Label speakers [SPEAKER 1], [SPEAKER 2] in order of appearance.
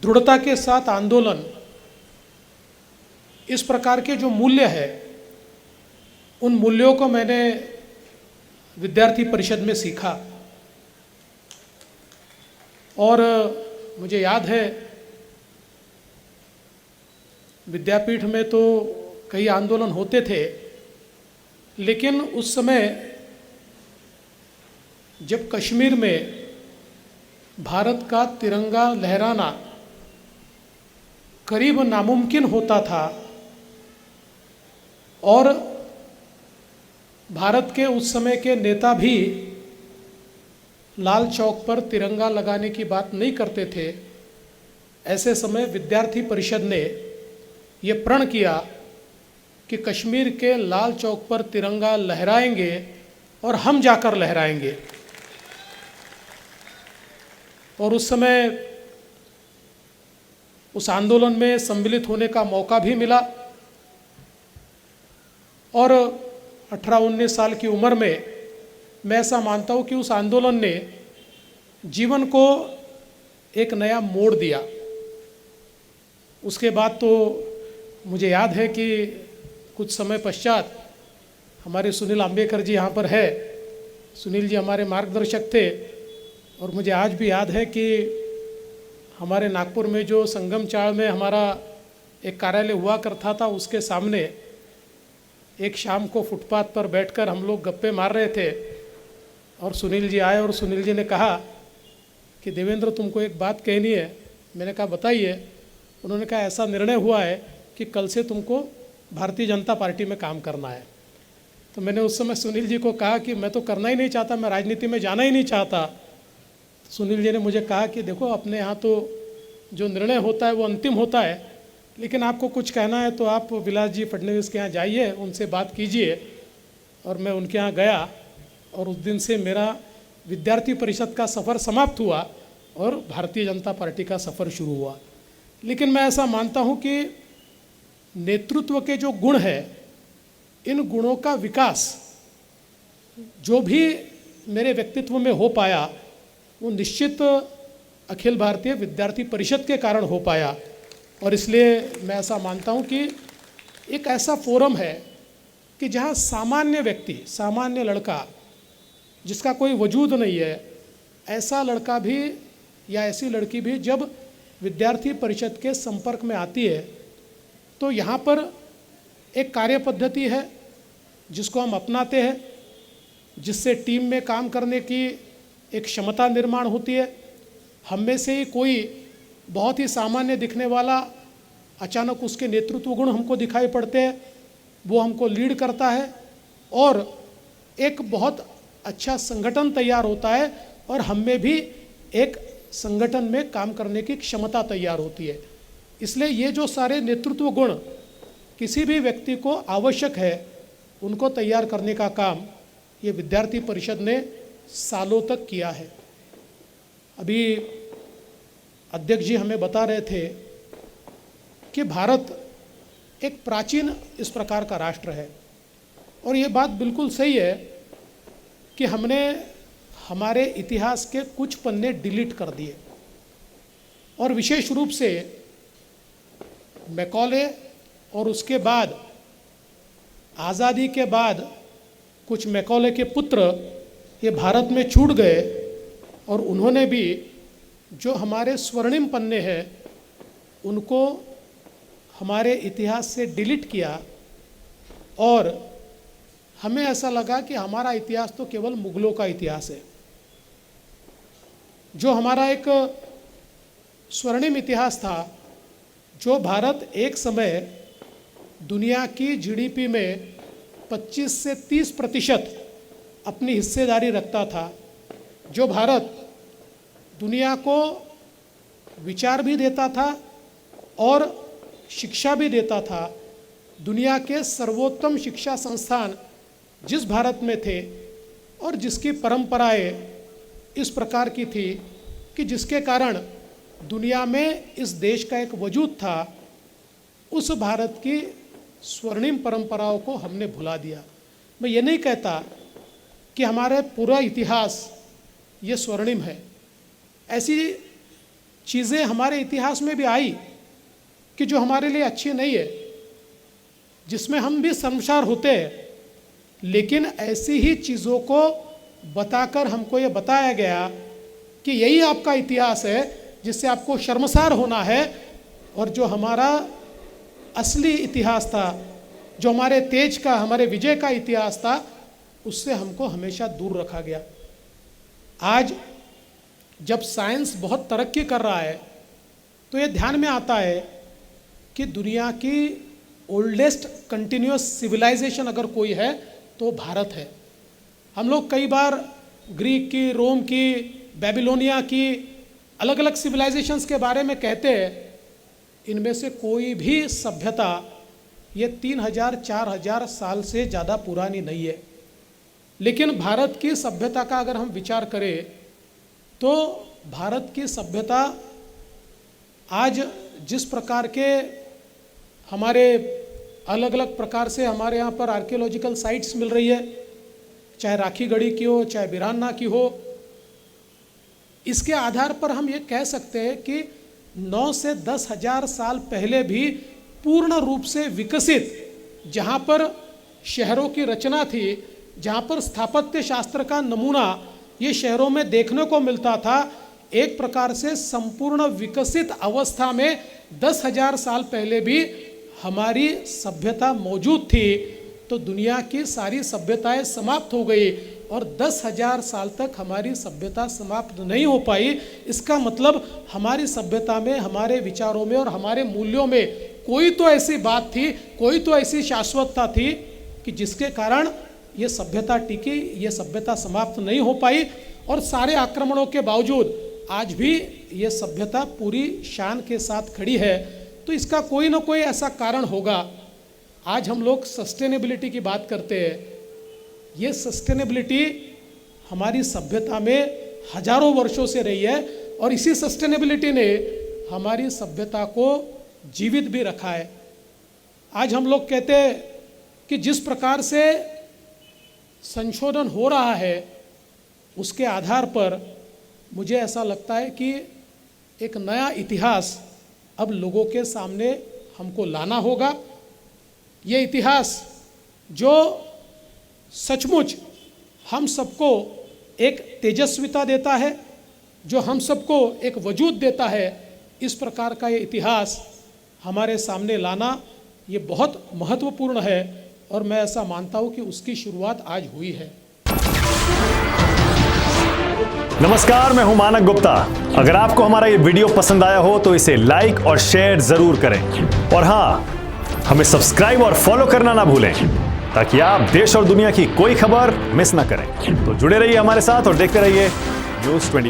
[SPEAKER 1] दृढ़ता के साथ आंदोलन, इस प्रकार के जो मूल्य है, उन मूल्यों को मैंने विद्यार्थी परिषद में सीखा। और मुझे याद है विद्यापीठ में तो कई आंदोलन होते थे, लेकिन उस समय जब कश्मीर में भारत का तिरंगा लहराना करीब नामुमकिन होता था और भारत के उस समय के नेता भी लाल चौक पर तिरंगा लगाने की बात नहीं करते थे, ऐसे समय विद्यार्थी परिषद ने ये प्रण किया कि कश्मीर के लाल चौक पर तिरंगा लहराएंगे और हम जाकर लहराएंगे। और उस समय उस आंदोलन में सम्मिलित होने का मौका भी मिला और 18-19 साल की उम्र में मैं ऐसा मानता हूँ कि उस आंदोलन ने जीवन को एक नया मोड़ दिया। उसके बाद तो मुझे याद है कि कुछ समय पश्चात हमारे सुनील अम्बेकर जी यहाँ पर है। सुनील जी हमारे मार्गदर्शक थे और मुझे आज भी याद है कि हमारे नागपुर में जो संगम चाळ में हमारा एक कार्यालय हुआ करता था, उसके सामने एक शाम को फुटपाथ पर बैठकर हम लोग गप्पे मार रहे थे और सुनील जी आए और सुनील जी ने कहा कि देवेंद्र तुमको एक बात कहनी है। मैंने कहा बताइए। उन्होंने कहा ऐसा निर्णय हुआ है कि कल से तुमको भारतीय जनता पार्टी में काम करना है। तो मैंने उस समय सुनील जी को कहा कि मैं तो करना ही नहीं चाहता, मैं राजनीति में जाना ही नहीं चाहता। सुनील जी ने मुझे कहा कि देखो अपने यहाँ तो जो निर्णय होता है वो अंतिम होता है, लेकिन आपको कुछ कहना है तो आप विलास जी फडणवीस के यहाँ जाइए, उनसे बात कीजिए। और मैं उनके यहाँ गया और उस दिन से मेरा विद्यार्थी परिषद का सफ़र समाप्त हुआ और भारतीय जनता पार्टी का सफ़र शुरू हुआ। लेकिन मैं ऐसा मानता हूँ कि नेतृत्व के जो गुण हैं, इन गुणों का विकास जो भी मेरे व्यक्तित्व में हो पाया वो निश्चित अखिल भारतीय विद्यार्थी परिषद के कारण हो पाया। और इसलिए मैं ऐसा मानता हूँ कि एक ऐसा फोरम है कि जहाँ सामान्य व्यक्ति, सामान्य लड़का जिसका कोई वजूद नहीं है, ऐसा लड़का भी या ऐसी लड़की भी जब विद्यार्थी परिषद के संपर्क में आती है तो यहाँ पर एक कार्य पद्धति है जिसको हम अपनाते हैं, जिससे टीम में काम करने की एक क्षमता निर्माण होती है। हम में से ही कोई बहुत ही सामान्य दिखने वाला अचानक उसके नेतृत्व गुण हमको दिखाई पड़ते हैं, वो हमको लीड करता है और एक बहुत अच्छा संगठन तैयार होता है और हम में भी एक संगठन में काम करने की क्षमता तैयार होती है। इसलिए ये जो सारे नेतृत्व गुण किसी भी व्यक्ति को आवश्यक है, उनको तैयार करने का काम ये विद्यार्थी परिषद ने सालों तक किया है। अभी अध्यक्ष जी हमें बता रहे थे कि भारत एक प्राचीन इस प्रकार का राष्ट्र है और ये बात बिल्कुल सही है कि हमने हमारे इतिहास के कुछ पन्ने डिलीट कर दिए और विशेष रूप से मैकॉले और उसके बाद आज़ादी के बाद कुछ मैकॉले के पुत्र ये भारत में छूट गए और उन्होंने भी जो हमारे स्वर्णिम पन्ने हैं उनको हमारे इतिहास से डिलीट किया और हमें ऐसा लगा कि हमारा इतिहास तो केवल मुगलों का इतिहास है। जो हमारा एक स्वर्णिम इतिहास था, जो भारत एक समय दुनिया की जीडीपी में 25 से 30% अपनी हिस्सेदारी रखता था, जो भारत दुनिया को विचार भी देता था और शिक्षा भी देता था, दुनिया के सर्वोत्तम शिक्षा संस्थान जिस भारत में थे और जिसकी परंपराएं इस प्रकार की थी कि जिसके कारण दुनिया में इस देश का एक वजूद था, उस भारत की स्वर्णिम परंपराओं को हमने भुला दिया। मैं ये नहीं कहता कि हमारे पूरा इतिहास ये स्वर्णिम है, ऐसी चीज़ें हमारे इतिहास में भी आई कि जो हमारे लिए अच्छी नहीं है, जिसमें हम भी शर्मसार होते हैं, लेकिन ऐसी ही चीज़ों को बताकर हमको ये बताया गया कि यही आपका इतिहास है जिससे आपको शर्मसार होना है, और जो हमारा असली इतिहास था, जो हमारे तेज का, हमारे विजय का इतिहास था, उससे हमको हमेशा दूर रखा गया। आज जब साइंस बहुत तरक्की कर रहा है तो ये ध्यान में आता है कि दुनिया की ओल्डेस्ट कंटिन्यूअस सिविलाइजेशन अगर कोई है तो भारत है। हम लोग कई बार ग्रीक की, रोम की, बेबीलोनिया की, अलग अलग सिविलाइजेशंस के बारे में कहते हैं, इनमें से कोई भी सभ्यता ये 3000-4000 साल से ज़्यादा पुरानी नहीं है। लेकिन भारत की सभ्यता का अगर हम विचार करें तो भारत की सभ्यता आज जिस प्रकार के हमारे अलग अलग प्रकार से हमारे यहाँ पर आर्कियोलॉजिकल साइट्स मिल रही है, चाहे राखीगढ़ी की हो, चाहे बिरान्ना की हो, इसके आधार पर हम ये कह सकते हैं कि 9 से 10 हजार साल पहले भी पूर्ण रूप से विकसित, जहाँ पर शहरों की रचना थी, जहाँ पर स्थापत्य शास्त्र का नमूना ये शहरों में देखने को मिलता था, एक प्रकार से संपूर्ण विकसित अवस्था में 10,000 साल पहले भी हमारी सभ्यता मौजूद थी। तो दुनिया की सारी सभ्यताएं समाप्त हो गई और 10,000 साल तक हमारी सभ्यता समाप्त नहीं हो पाई। इसका मतलब हमारी सभ्यता में, हमारे विचारों में और हमारे मूल्यों में कोई तो ऐसी बात थी, कोई तो ऐसी शाश्वतता थी कि जिसके कारण ये सभ्यता टिकी, ये सभ्यता समाप्त नहीं हो पाई। और सारे आक्रमणों के बावजूद आज भी ये सभ्यता पूरी शान के साथ खड़ी है। तो इसका कोई ना कोई ऐसा कारण होगा। आज हम लोग सस्टेनेबिलिटी की बात करते हैं, ये सस्टेनेबिलिटी हमारी सभ्यता में हजारों वर्षों से रही है और इसी सस्टेनेबिलिटी ने हमारी सभ्यता को जीवित भी रखा है। आज हम लोग कहते हैं कि जिस प्रकार से संशोधन हो रहा है उसके आधार पर मुझे ऐसा लगता है कि एक नया इतिहास अब लोगों के सामने हमको लाना होगा। ये इतिहास जो सचमुच हम सबको एक तेजस्विता देता है, जो हम सबको एक वजूद देता है, इस प्रकार का ये इतिहास हमारे सामने लाना ये बहुत महत्वपूर्ण है और मैं ऐसा मानता हूँ कि उसकी शुरुआत आज हुई है।
[SPEAKER 2] नमस्कार, मैं हूं मानक गुप्ता। अगर आपको हमारा ये वीडियो पसंद आया हो तो इसे लाइक और शेयर जरूर करें और हाँ, हमें सब्सक्राइब और फॉलो करना ना भूलें ताकि आप देश और दुनिया की कोई खबर मिस ना करें। तो जुड़े रहिए हमारे साथ और देखते रहिए न्यूज़ 24।